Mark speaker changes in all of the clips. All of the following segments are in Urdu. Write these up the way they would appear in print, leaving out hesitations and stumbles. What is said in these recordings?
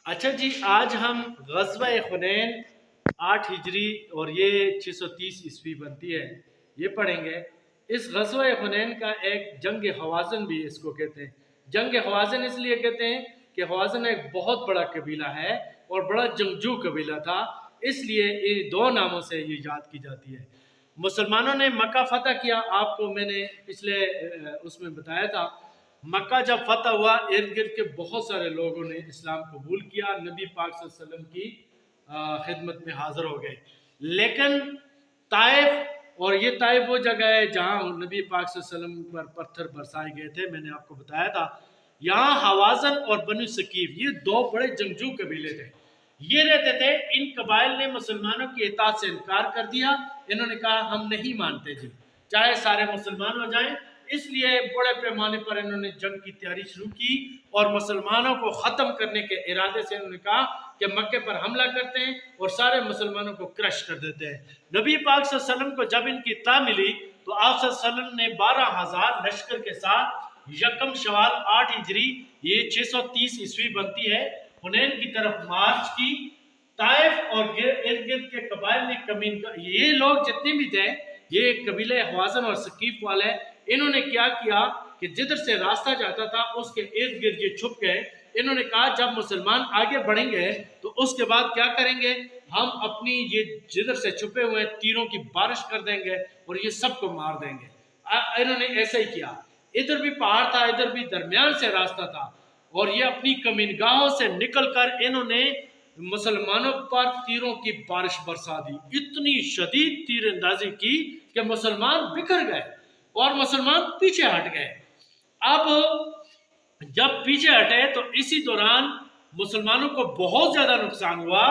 Speaker 1: اچھا جی، آج ہم غزوہ حنین 8 ہجری اور یہ 630 عیسوی بنتی ہے، یہ پڑھیں گے۔ اس غزوہ حنین کا ایک جنگ حوازن بھی اس کو کہتے ہیں۔ جنگ حوازن اس لیے کہتے ہیں کہ حوازن ایک بہت بڑا قبیلہ ہے اور بڑا جنگجو قبیلہ تھا، اس لیے یہ دو ناموں سے یہ یاد کی جاتی ہے۔ مسلمانوں نے مکہ فتح کیا، آپ کو میں نے پچھلے اس میں بتایا تھا۔ مکہ جب فتح ہوا، ارد گرد کے بہت سارے لوگوں نے اسلام قبول کیا، نبی پاک صلی اللہ علیہ وسلم کی خدمت میں حاضر ہو گئے۔ لیکن طائف، اور یہ طائف وہ جگہ ہے جہاں نبی پاک صلی اللہ علیہ وسلم پر پتھر برسائے گئے تھے، میں نے آپ کو بتایا تھا۔ یہاں حوازن اور بنو ثقیف، یہ دو بڑے جنگجو قبیلے تھے، یہ رہتے تھے۔ ان قبائل نے مسلمانوں کی اطاعت سے انکار کر دیا، انہوں نے کہا ہم نہیں مانتے جی، چاہے سارے مسلمان ہو جائیں۔ اس لیے بڑے پیمانے پر انہوں نے جنگ کی تیاری شروع کی اور مسلمانوں کو ختم کرنے کے ارادے سے انہوں نے کہا کہ مکے پر حملہ کرتے ہیں اور سارے مسلمانوں کو کرش کر دیتے ہیں۔ نبی پاک صلی اللہ علیہ وسلم کو جب ان کی اطلاع ملی تو آپ صلی اللہ علیہ وسلم نے 12,000 لشکر کے ساتھ یکم شوال 8 ہجری یہ 630 عیسوی بنتی ہے، حنین کی طرف مارچ کی۔ طائف اور ارد گرد کے قبائل نے یہ لوگ جتنے بھی تھے، یہ قبیلے حوازن اور ثقیف والے، انہوں نے کیا کیا کہ جدھر سے راستہ جاتا تھا اس کے ارد گرد یہ چھپ گئے۔ انہوں نے کہا جب مسلمان آگے بڑھیں گے تو اس کے بعد کیا کریں گے، ہم اپنی یہ جدھر سے چھپے ہوئے تیروں کی بارش کر دیں گے اور یہ سب کو مار دیں گے۔ انہوں نے ایسا ہی کیا، ادھر بھی پہاڑ تھا، ادھر بھی درمیان سے راستہ تھا، اور یہ اپنی کمینگاہوں سے نکل کر انہوں نے مسلمانوں پر تیروں کی بارش برسا دی۔ اتنی شدید تیر اندازی کی کہ مسلمان بکھر گئے اور مسلمان پیچھے ہٹ گئے۔ اب جب پیچھے ہٹے تو اسی دوران مسلمانوں کو بہت زیادہ نقصان ہوا،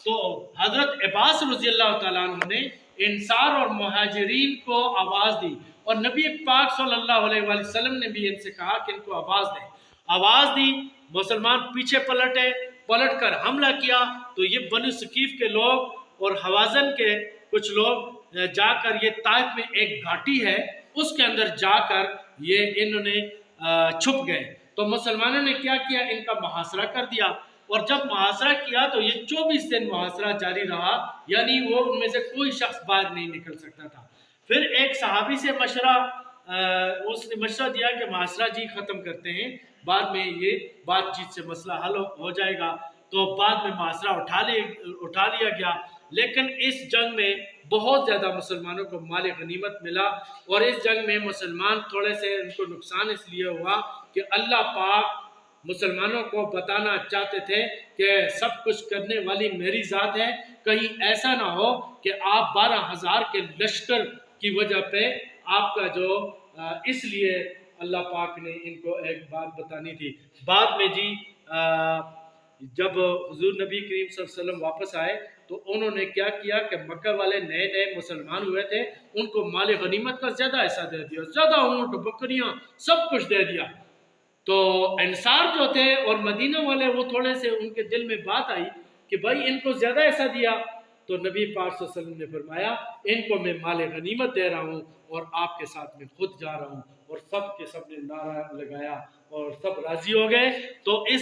Speaker 1: تو حضرت عباس رضی اللہ تعالیٰ عنہ نے انصار اور مہاجرین کو آواز دی، اور نبی پاک صلی اللہ علیہ وآلہ وسلم نے بھی ان سے کہا کہ ان کو آواز دیں۔ آواز دی، مسلمان پیچھے پلٹ کر حملہ کیا، تو یہ بنو ثقیف کے لوگ اور حوازن کے کچھ لوگ جا کر، یہ طائف میں ایک گھاٹی ہے اس کے اندر جا کر یہ انہوں نے چھپ گئے۔ تو مسلمانوں نے کیا کیا، ان کا محاصرہ کر دیا، اور جب محاصرہ کیا تو یہ 24 دن محاصرہ جاری رہا، یعنی وہ ان میں سے کوئی شخص باہر نہیں نکل سکتا تھا۔ پھر ایک صحابی سے اس نے مشورہ دیا کہ محاصرہ جی ختم کرتے ہیں، بعد میں یہ بات چیت سے مسئلہ حل ہو جائے گا۔ تو بعد میں محاصرہ اٹھا لیا گیا، لیکن اس جنگ میں بہت زیادہ مسلمانوں کو مال غنیمت ملا، اور اس جنگ میں مسلمان تھوڑے سے ان کو نقصان اس لیے ہوا کہ اللہ پاک مسلمانوں کو بتانا چاہتے تھے کہ سب کچھ کرنے والی میری ذات ہے، کہیں ایسا نہ ہو کہ آپ 12,000 کے لشکر کی وجہ پہ آپ کا جو اس لیے اللہ پاک نے ان کو ایک بات بتانی تھی۔ بعد میں جی جب حضور نبی کریم صلی اللہ علیہ وسلم واپس آئے تو انہوں نے کیا کیا کہ مکہ والے نئے مسلمان ہوئے تھے، ان کو مال غنیمت کا زیادہ حصہ دے دیا، زیادہ اونٹ بکریاں سب کچھ دے دیا۔ تو انصار جو تھے اور مدینہ والے، وہ تھوڑے سے ان کے دل میں بات آئی کہ بھائی ان کو زیادہ ایسا دیا، تو نبی پاک صلی اللہ علیہ وسلم نے فرمایا ان کو میں مال غنیمت دے رہا ہوں اور آپ کے ساتھ میں خود جا رہا ہوں، اور سب کے سب نے نعرہ لگایا اور سب راضی ہو گئے۔ تو اس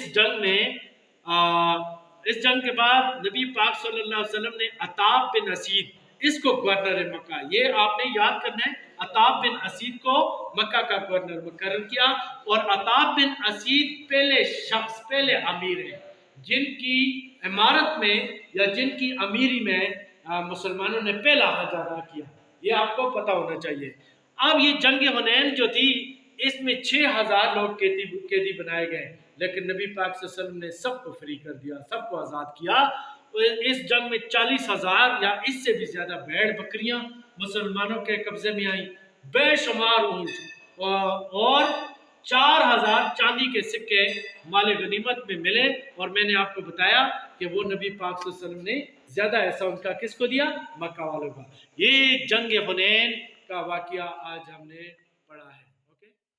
Speaker 1: جنگ کے بعد نبی پاک صلی اللہ علیہ وسلم نے عتاب بن اسید، اس کو گورنر مکہ، یہ آپ نے یاد کرنا ہے، عتاب بن اسید کو مکہ کا گورنر مقرر کیا، اور عتاب بن اسید پہلے امیر ہیں جن کی امارت میں یا جن کی امیری میں مسلمانوں نے پہلا حج ادا کیا، یہ آپ کو پتہ ہونا چاہیے۔ اب یہ جنگ حنین جو تھی، اس میں 6,000 لوگ قیدی بنائے گئے، لیکن نبی پاک صلی اللہ علیہ وسلم نے سب کو فری کر دیا، سب کو آزاد کیا۔ اس جنگ میں 40,000 یا اس سے بھی زیادہ بھیڑ بکریاں مسلمانوں کے قبضے میں آئیں، بے شمار اونٹ، اور 4,000 چاندی کے سکے مال غنیمت میں ملے، اور میں نے آپ کو بتایا کہ وہ نبی پاک صلی اللہ علیہ وسلم نے زیادہ ایسا ان کا کس کو دیا، مکہ والوں کا۔ یہ جنگ حنین کا واقعہ آج ہم نے پڑھا ہے۔